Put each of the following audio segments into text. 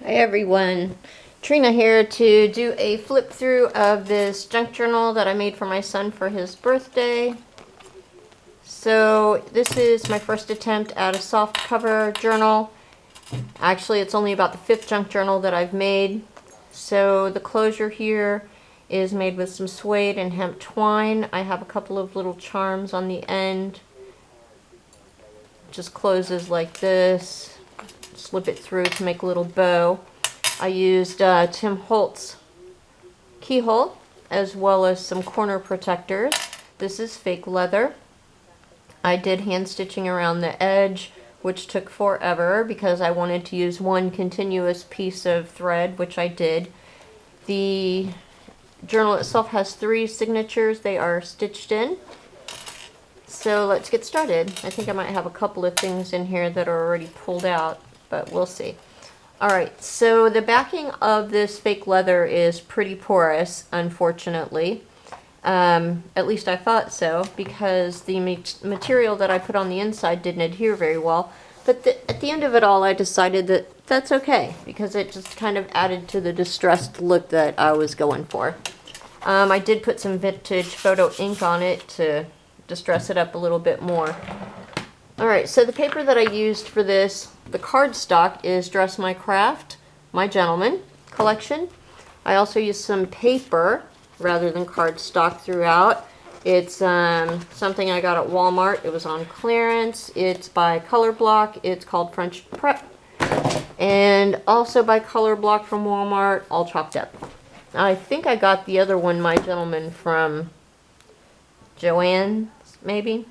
Hi everyone, Trina here to do a flip through of this junk journal that I made for my son for his birthday. So this is my first attempt at a soft cover journal. Actually, it's only about the fifth junk journal that I've made. So the closure here is made with some suede and hemp twine. I have a couple of little charms on the end. Just closes like this. Slip it through to make a little bow. I used Tim Holtz keyhole as well as some corner protectors. This is fake leather. I did hand stitching around the edge, which took forever because I wanted to use one continuous piece of thread, which I did. The journal itself has 3 signatures. They are stitched in. So let's get started. I think I might have a couple of things in here that are already pulled out, but we'll see. Alright, so the backing of this fake leather is pretty porous, unfortunately. At least I thought so, because the material that I put on the inside didn't adhere very well. But at the end of it all, I decided that that's okay, because it just kind of added to the distressed look that I was going for. I did put some vintage photo ink on it to distress it up a little bit more. Alright, so the paper that I used for this, the cardstock, is Dress My Craft, My Gentleman collection. I also used some paper rather than cardstock throughout. It's something I got at Walmart. It was on clearance. It's by Color Block. It's called French Prep. And also by Color Block from Walmart, all chalked up. I think I got the other one, My Gentleman, from Joann's, maybe.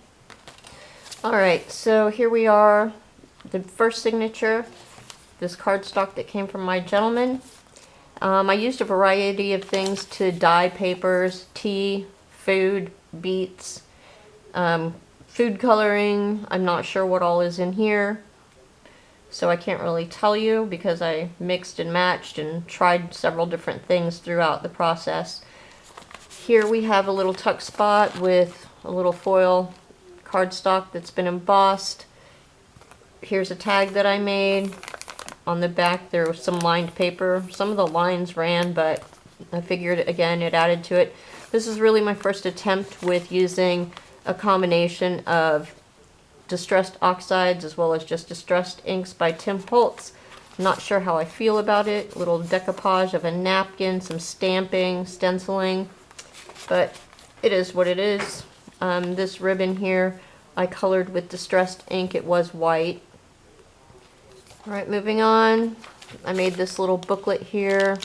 Alright, so here we are, the first signature, this cardstock that came from My Gentleman. I used a variety of things to dye papers, tea, food, beets, food coloring. I'm not sure what all is in here, so I can't really tell you because I mixed and matched and tried several different things throughout the process. Here we have a little tuck spot with a little foil cardstock that's been embossed. Here's a tag that I made. On the back there was some lined paper. Some of the lines ran, but I figured, again, it added to it. This is really my first attempt with using a combination of distressed oxides as well as just distressed inks by Tim Holtz. I'm not sure how I feel about it. A little decoupage of a napkin, some stamping, stenciling, but it is what it is. This ribbon here I colored with distressed ink. It was white. Alright, moving on. I made this little booklet here.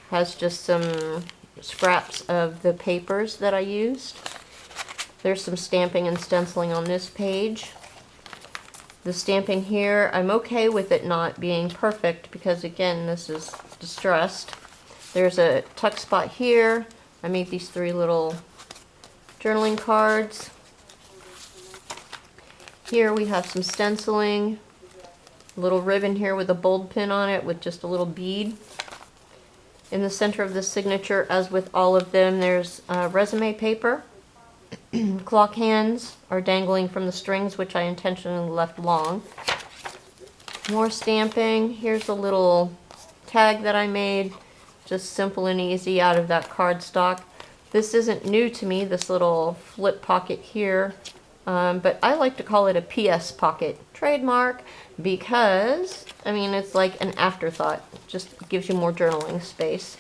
Has just some scraps of the papers that I used. There's some stamping and stenciling on this page. The stamping here, I'm okay with it not being perfect because, again, this is distressed. There's a tuck spot here. I made these 3 little journaling cards. Here we have some stenciling, a little ribbon here with a bold pin on it with just a little bead. In the center of the signature, as with all of them, there's resume paper. Clock hands are dangling from the strings, which I intentionally left long. More stamping. Here's a little tag that I made, just simple and easy out of that cardstock. This isn't new to me, this little flip pocket here, but I like to call it a PS pocket, trademark, because, I mean, it's like an afterthought. It just gives you more journaling space.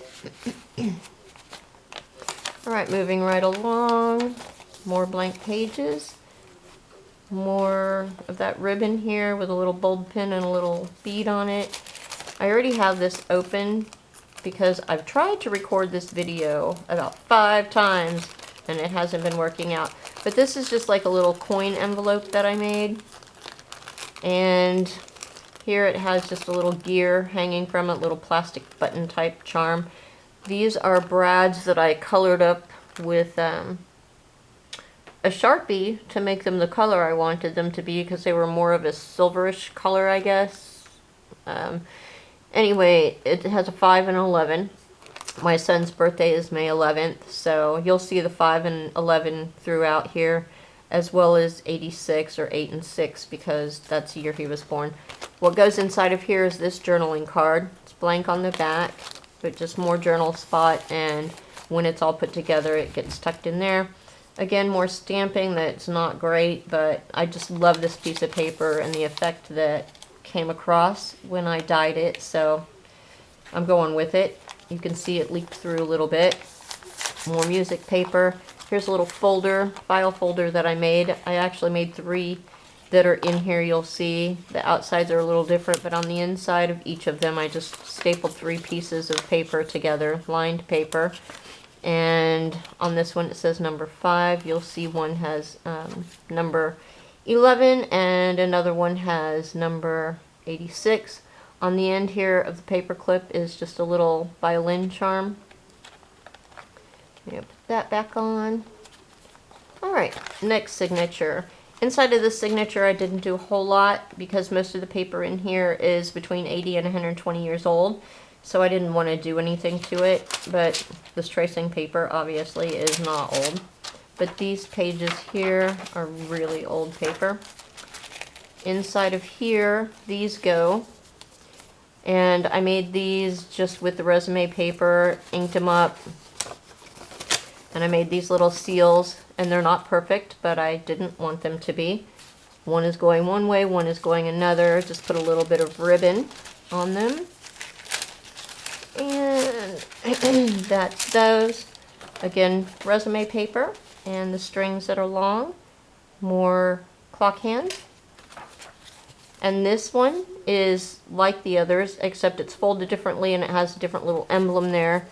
Alright, moving right along. More blank pages. More of that ribbon here with a little bold pin and a little bead on it. I already have this open because I've tried to record this video about 5 times and it hasn't been working out. But this is just like a little coin envelope that I made. And here it has just a little gear hanging from it, little plastic button type charm. These are brads that I colored up with a Sharpie to make them the color I wanted them to be because they were more of a silverish color, I guess. Anyway, it has a 5 and 11. My son's birthday is May 11th, so you'll see the 5 and 11 throughout here, as well as 86 or 8 and 6 because that's the year he was born. What goes inside of here is this journaling card. It's blank on the back, but just more journal spot, and when it's all put together it gets tucked in there. Again, more stamping that's not great, but I just love this piece of paper and the effect that came across when I dyed it, so I'm going with it. You can see it leaked through a little bit. More music paper. Here's a little folder, file folder that I made. I actually made 3 that are in here. You'll see the outsides are a little different, but on the inside of each of them I just stapled 3 pieces of paper together, lined paper. And on this one it says number 5. You'll see one has number 11 and another one has number 86. On the end here of the paper clip is just a little violin charm. Put that back on. Alright, next signature. Inside of this signature I didn't do a whole lot because most of the paper in here is between 80 and 120 years old. So I didn't want to do anything to it, but this tracing paper obviously is not old. But these pages here are really old paper. Inside of here, these go. And I made these just with the resume paper, inked them up. And I made these little seals, and they're not perfect, but I didn't want them to be. One is going one way, one is going another. Just put a little bit of ribbon on them. And that's those. Again, resume paper and the strings that are long. More clock hands. And this one is like the others, except it's folded differently and it has a different little emblem there.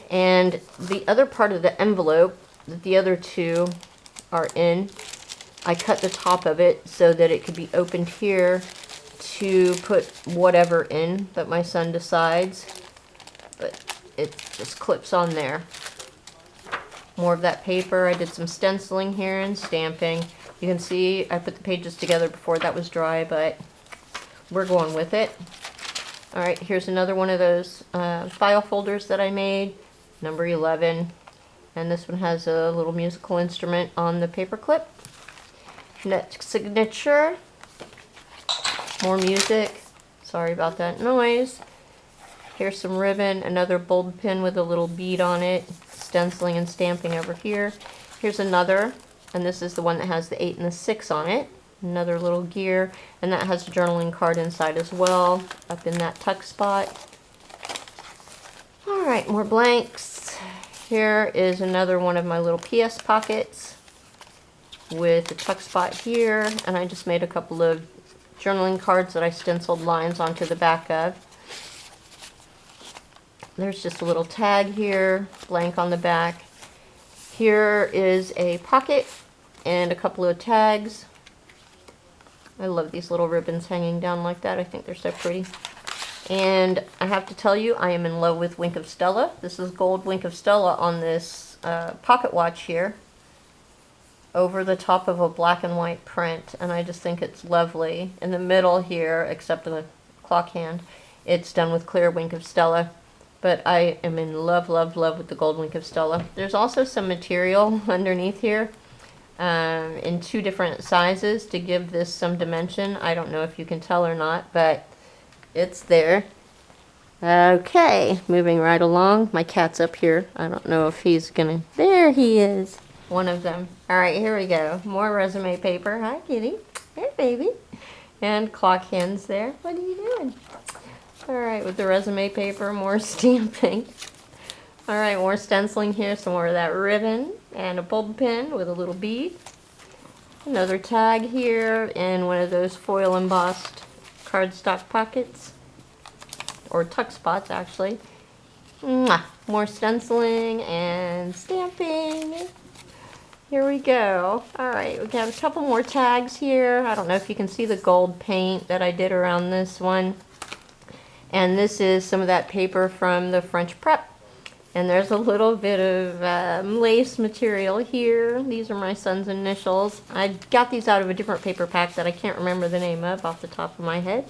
And the other part of the envelope that the other 2 are in, I cut the top of it so that it could be opened here to put whatever in that my son decides. But it just clips on there. More of that paper. I did some stenciling here and stamping. You can see I put the pages together before that was dry, but we're going with it. Alright, here's another one of those file folders that I made. Number 11. And this one has a little musical instrument on the paper clip. Next signature. More music. Sorry about that noise. Here's some ribbon, another bulb pin with a little bead on it, stenciling and stamping over here. Here's another, and this is the one that has the 8 and the 6 on it. Another little gear, and that has a journaling card inside as well, up in that tuck spot. Alright, more blanks. Here is another one of my little PS pockets with a tuck spot here, and I just made a couple of journaling cards that I stenciled lines onto the back of. There's just a little tag here, blank on the back. Here is a pocket and a couple of tags. I love these little ribbons hanging down like that. I think they're so pretty. And I have to tell you, I am in love with Wink of Stella. This is gold Wink of Stella on this pocket watch here, over the top of a black and white print, and I just think it's lovely. In the middle here, except the clock hand, it's done with clear Wink of Stella. But I am in love, love, love with the gold Wink of Stella. There's also some material underneath here in 2 different sizes to give this some dimension. I don't know if you can tell or not, but it's there. Okay, moving right along. My cat's up here. I don't know if he's gonna... There he is. One of them. Alright, here we go. More resume paper. Hi, kitty. Hey, baby. And clock hands there. What are you doing? Alright, with the resume paper, more stamping. Alright, more stenciling here, some more of that ribbon, and a bulb pin with a little bead. Another tag here, and one of those foil embossed cardstock pockets. Or tuck spots, actually. Mwah! More stenciling and stamping. Here we go. Alright, we got a couple more tags here. I don't know if you can see the gold paint that I did around this one. And this is some of that paper from the French prep. And there's a little bit of lace material here. These are my son's initials. I got these out of a different paper pack that I can't remember the name of off the top of my head.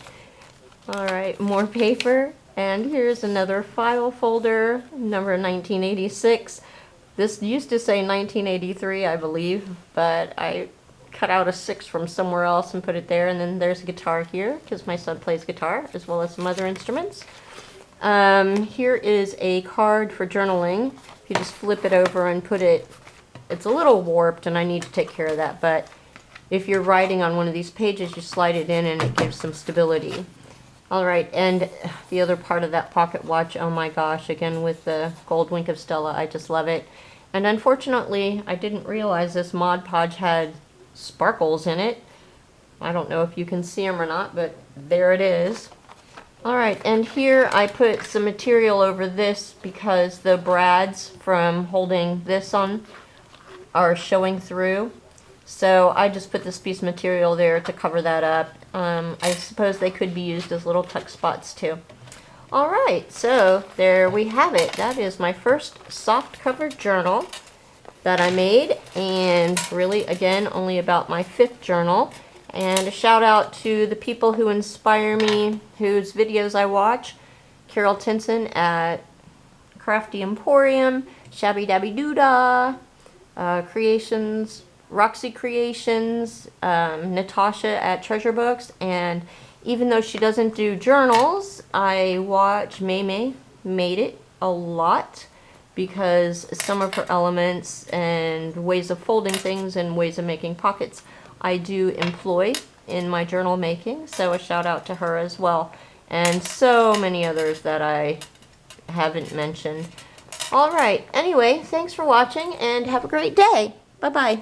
Alright, more paper. And here's another file folder, number 1986. This used to say 1983, I believe, but I cut out a 6 from somewhere else and put it there. And then there's a guitar here, because my son plays guitar, as well as some other instruments. Here is a card for journaling. If you just flip it over and put it, it's a little warped and I need to take care of that, but if you're writing on one of these pages, you slide it in and it gives some stability. All right, and the other part of that pocket watch, oh my gosh, again with the gold Wink of Stella, I just love it. And unfortunately, I didn't realize this Mod Podge had sparkles in it. I don't know if you can see them or not, but there it is. All right, and here I put some material over this because the brads from holding this on are showing through. So I just put this piece of material there to cover that up. I suppose they could be used as little tuck spots too. All right, so there we have it. That is my first soft covered journal that I made, and really, again, only about my 5th journal. And a shout out to the people who inspire me, whose videos I watch. Carol Tinson at Crafty Emporium, Shabby Dabby Doodah, Creations, Roxy Creations, Natasha at Treasure Books, and even though she doesn't do journals, I watch May Made It a lot because some of her elements and ways of folding things and ways of making pockets I do employ in my journal making, so a shout out to her as well, and so many others that I haven't mentioned. All right, anyway, thanks for watching and have a great day. Bye-bye.